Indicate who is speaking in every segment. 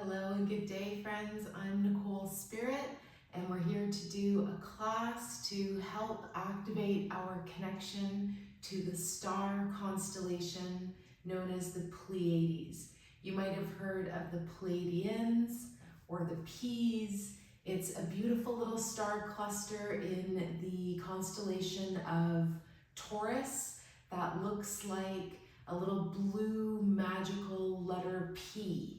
Speaker 1: Hello and good day, friends. I'm Nicole Spirit, and we're here to do a class to help activate our connection to the star constellation known as the Pleiades. You might have heard of the Pleiadians or the Peas. It's a beautiful little star cluster in the constellation of Taurus that looks like a little blue magical letter P.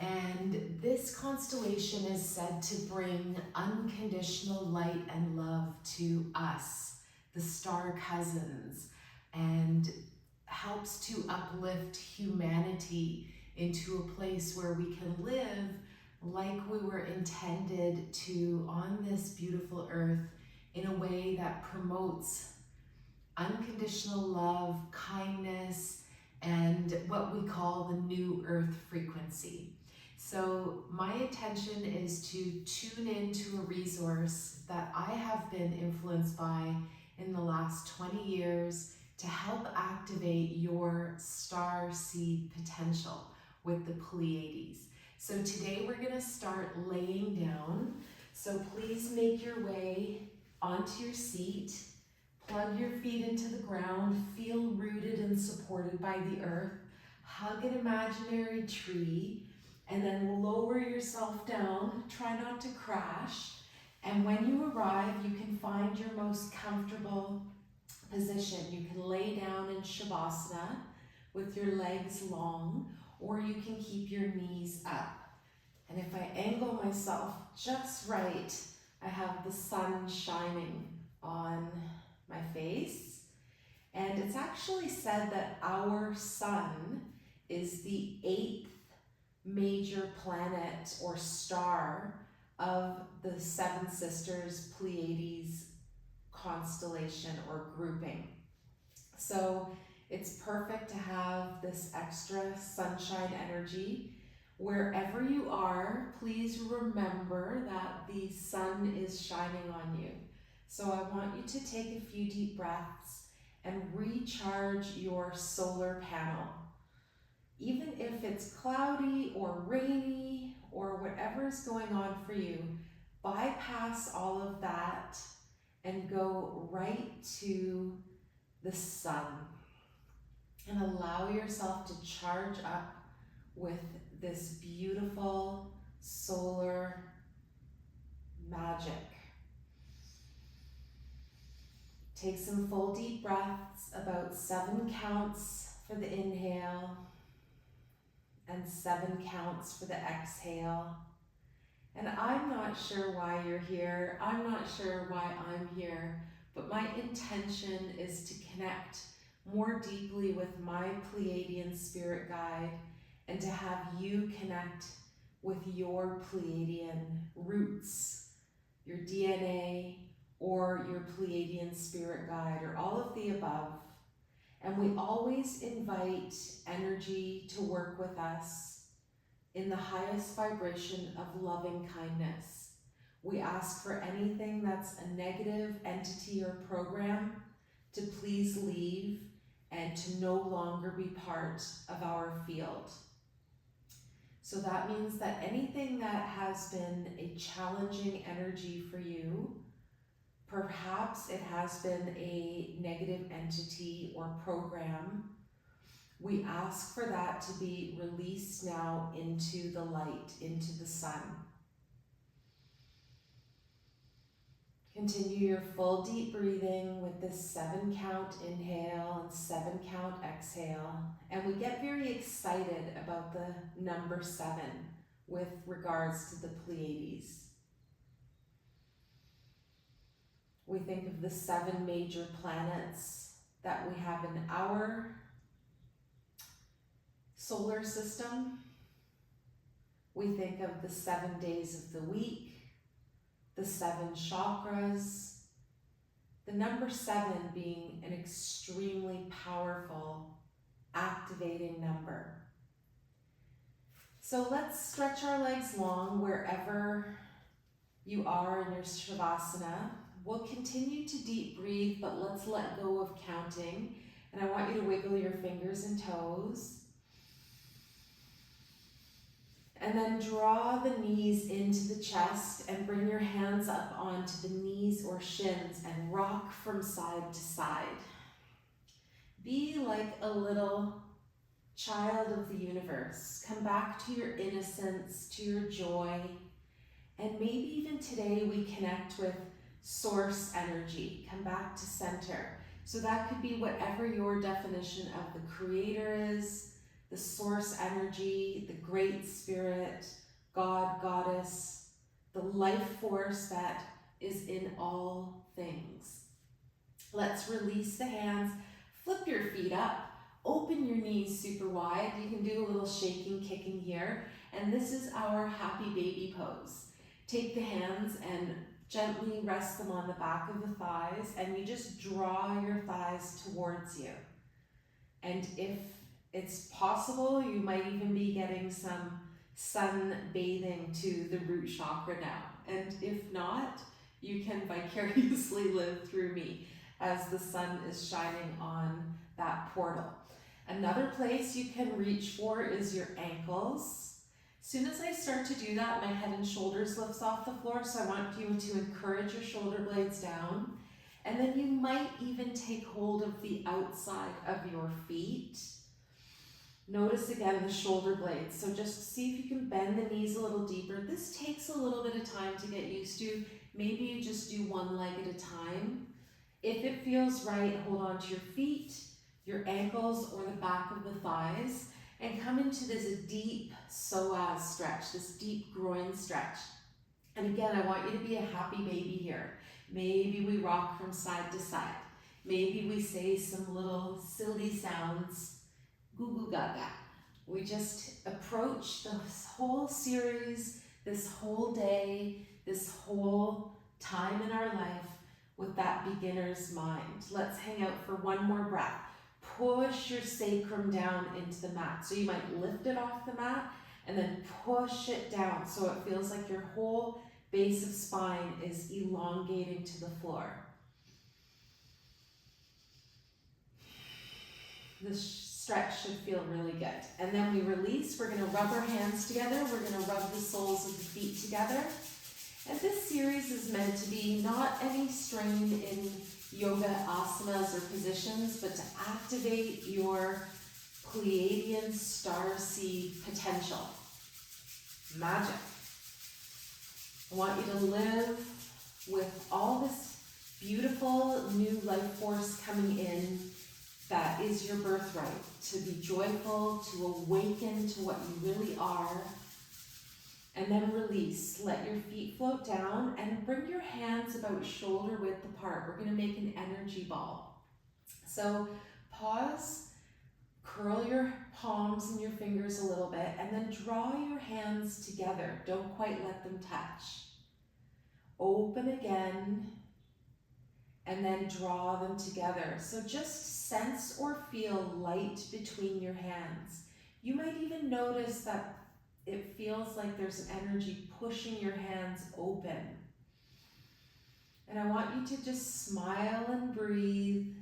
Speaker 1: And this constellation is said to bring unconditional light and love to us, the star cousins, and helps to uplift humanity into a place where we can live like we were intended to on this beautiful earth in a way that promotes unconditional love, kindness, and what we call the new earth frequency. So my intention is to tune into a resource that I have been influenced by in the last 20 years to help activate your star seed potential with the Pleiades. So today we're going to start laying down. So please make your way onto your seat. Plug your feet into the ground, feel rooted and supported by the earth. Hug an imaginary tree, and then lower yourself down. Try not to crash. And when you arrive, you can find your most comfortable position. You can lay down in Shavasana with your legs long, or you can keep your knees up. And if I angle myself just right, I have the sun shining on my face. And it's actually said that our sun is the 8th major planet or star of the Seven Sisters Pleiades constellation or grouping. So it's perfect to have this extra sunshine energy. Wherever you are, please remember that the sun is shining on you. So I want you to take a few deep breaths and recharge your solar panel. Even if it's cloudy or rainy or whatever is going on for you, bypass all of that and go right to the sun and allow yourself to charge up with this beautiful solar magic. Take some full deep breaths, about 7 counts for the inhale and 7 counts for the exhale. And I'm not sure why you're here. I'm not sure why I'm here, but my intention is to connect more deeply with my Pleiadian spirit guide and to have you connect with your Pleiadian roots, your DNA, or your Pleiadian spirit guide, or all of the above. And we always invite energy to work with us in the highest vibration of loving kindness. We ask for anything that's a negative entity or program to please leave and to no longer be part of our field. So that means that anything that has been a challenging energy for you, perhaps it has been a negative entity or program, we ask for that to be released now into the light, into the sun. Continue your full deep breathing with this 7 count inhale and 7 count exhale. And we get very excited about the number 7 with regards to the Pleiades. We think of the 7 major planets that we have in our solar system. We think of the 7 days of the week, the 7 chakras, the number 7 being an extremely powerful, activating number. So let's stretch our legs long wherever you are in your Shavasana. We'll continue to deep breathe, but let's let go of counting. And I want you to wiggle your fingers and toes. And then draw the knees into the chest and bring your hands up onto the knees or shins and rock from side to side. Be like a little child of the universe. Come back to your innocence, to your joy. And maybe even today we connect with source energy. Come back to center. So that could be whatever your definition of the creator is, the source energy, the great spirit, God, goddess, the life force that is in all things. Let's release the hands, flip your feet up, open your knees super wide. You can do a little shaking, kicking here. And this is our happy baby pose. Take the hands and gently rest them on the back of the thighs, and you just draw your thighs towards you. And if it's possible, you might even be getting some sun bathing to the root chakra now. And if not, you can vicariously live through me as the sun is shining on that portal. Another place you can reach for is your ankles. As soon as I start to do that, my head and shoulders lifts off the floor, so I want you to encourage your shoulder blades down. And then you might even take hold of the outside of your feet. Notice again the shoulder blades. So just see if you can bend the knees a little deeper. This takes a little bit of time to get used to. Maybe you just do one leg at a time. If it feels right, hold on to your feet, your ankles, or the back of the thighs, and come into this deep psoas stretch, this deep groin stretch. And again, I want you to be a happy baby here. Maybe we rock from side to side. Maybe we say some little silly sounds, goo goo gaga. We just approach this whole series, this whole day, this whole time in our life with that beginner's mind. Let's hang out for one more breath. Push your sacrum down into the mat. So you might lift it off the mat and then push it down so it feels like your whole base of spine is elongating to the floor. This stretch should feel really good. And then we release. We're going to rub our hands together. We're going to rub the soles of the feet together. And this series is meant to be not any strain in yoga asanas or positions, but to activate your Pleiadian Starseed potential. Magic. I want you to live with all this beautiful new life force coming in that is your birthright. To be joyful, to awaken to what you really are. And then release. Let your feet float down and bring your hands about shoulder width apart. We're going to make an energy ball. So pause, curl your palms and your fingers a little bit, and then draw your hands together. Don't quite let them touch. Open again, and then draw them together. So just sense or feel light between your hands. You might even notice that it feels like there's an energy pushing your hands open. And I want you to just smile and breathe.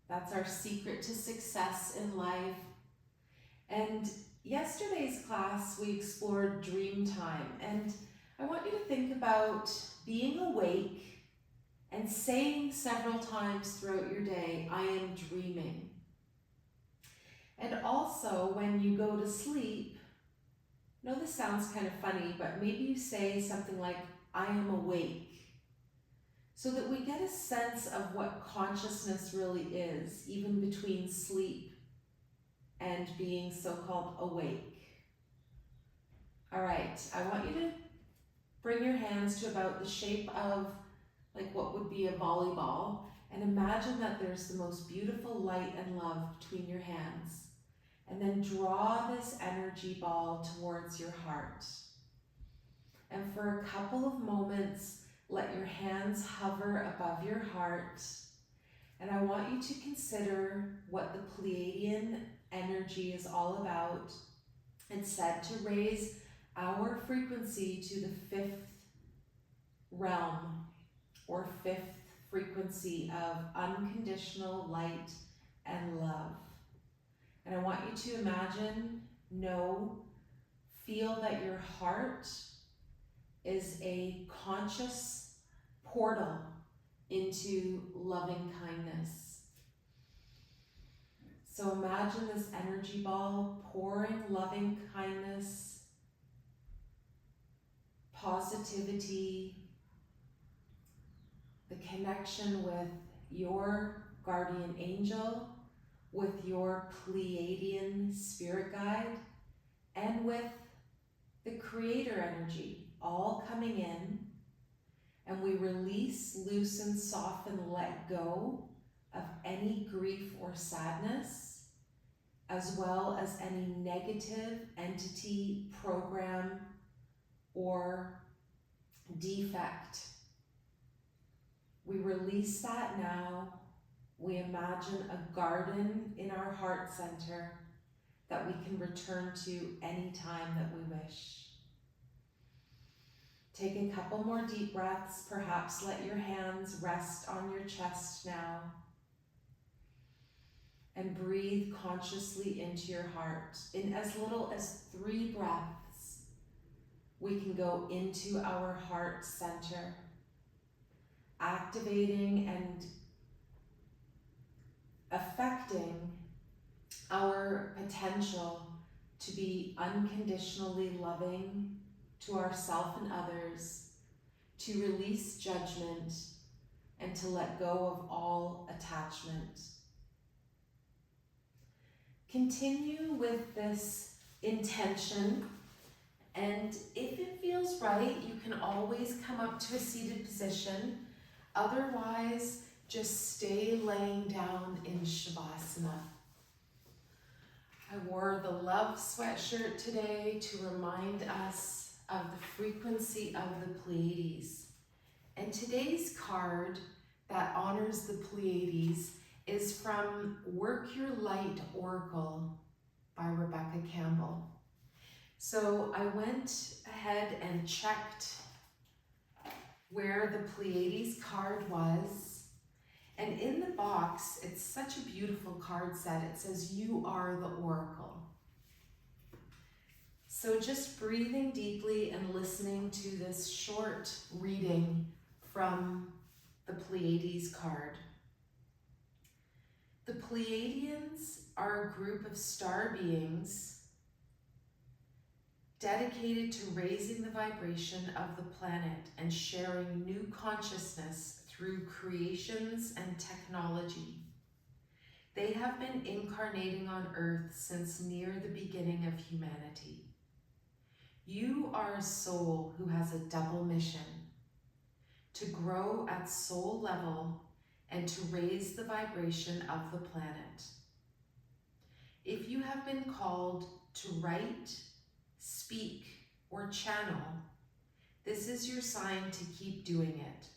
Speaker 1: That's our secret to success in life. And yesterday's class, we explored dream time. And I want you to think about being awake and saying several times throughout your day, I am dreaming. And also, when you go to sleep, I know this sounds kind of funny, but maybe you say something like, I am awake, so that we get a sense of what consciousness really is, even between sleep and being so-called awake. All right, I want you to bring your hands to about the shape of like what would be a volleyball, and imagine that there's the most beautiful light and love between your hands. And then draw this energy ball towards your heart. And for a couple of moments, let your hands hover above your heart. And I want you to consider what the Pleiadian energy is all about. It's said to raise our frequency to the 5th realm, or 5th frequency of unconditional light and love. And I want you to imagine, know, feel that your heart is a conscious portal into loving kindness. So imagine this energy ball pouring loving kindness, positivity, the connection with your guardian angel, with your Pleiadian spirit guide, and with the creator energy, all coming in, and we release, loosen, soften, let go of any grief or sadness, as well as any negative entity, program, or defect. We release that now. We imagine a garden in our heart center that we can return to any time that we wish. Take a couple more deep breaths. Perhaps let your hands rest on your chest now. And breathe consciously into your heart. In as little as 3 breaths, we can go into our heart center, activating and affecting our potential to be unconditionally loving to ourselves and others, to release judgment, and to let go of all attachment. Continue with this intention, and if it feels right, you can always come up to a seated position. Otherwise, just stay laying down in Shavasana. I wore the love sweatshirt today to remind us of the frequency of the Pleiades. And today's card that honors the Pleiades is from Work Your Light Oracle by Rebecca Campbell. So I went ahead and checked where the Pleiades card was. And in the box, it's such a beautiful card set. It says, "You are the Oracle." So just breathing deeply and listening to this short reading from the Pleiades card. The Pleiadians are a group of star beings dedicated to raising the vibration of the planet and sharing new consciousness through creations and technology. They have been incarnating on Earth since near the beginning of humanity. You are a soul who has a double mission: to grow at soul level and to raise the vibration of the planet. If you have been called to write, speak, or channel, this is your sign to keep doing it.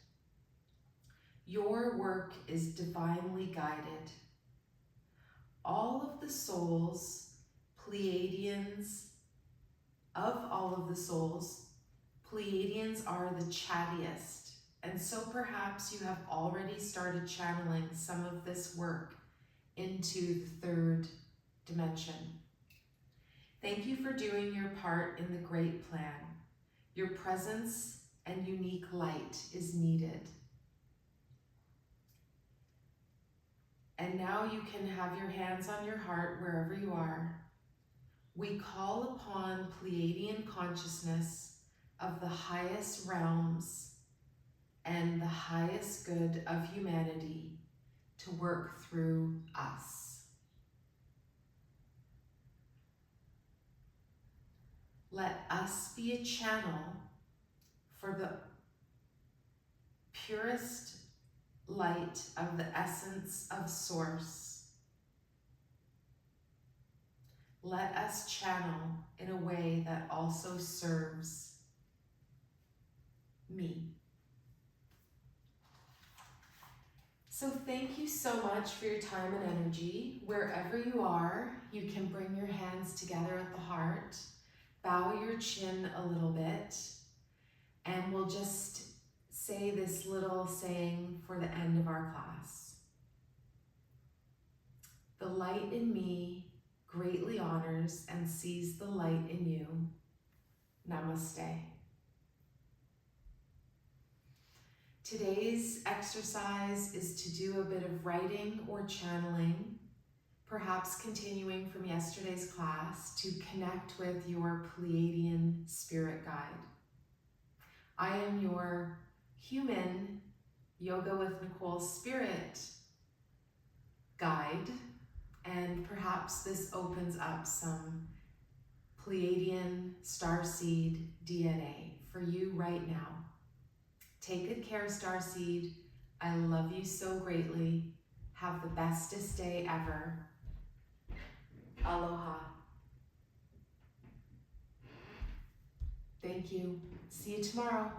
Speaker 1: Your work is divinely guided. All of the souls, Pleiadians, Pleiadians are the chattiest, and so perhaps you have already started channeling some of this work into the 3rd dimension. Thank you for doing your part in the great plan. Your presence and unique light is needed. And now you can have your hands on your heart wherever you are. We call upon Pleiadian consciousness of the highest realms and the highest good of humanity to work through us. Let us be a channel for the purest light of the essence of Source. Let us channel in a way that also serves me. So thank you so much for your time and energy. Wherever you are, you can bring your hands together at the heart, bow your chin a little bit, and we'll just say this little saying for the end of our class. The light in me greatly honors and sees the light in you. Namaste. Today's exercise is to do a bit of writing or channeling, perhaps continuing from yesterday's class, to connect with your Pleiadian Spirit guide. I am your human Yoga with Nicole Spirit guide, and perhaps this opens up some Pleiadian Starseed DNA for you right now. Take good care, Starseed. I love you so greatly. Have the bestest day ever. Aloha. Thank you. See you tomorrow.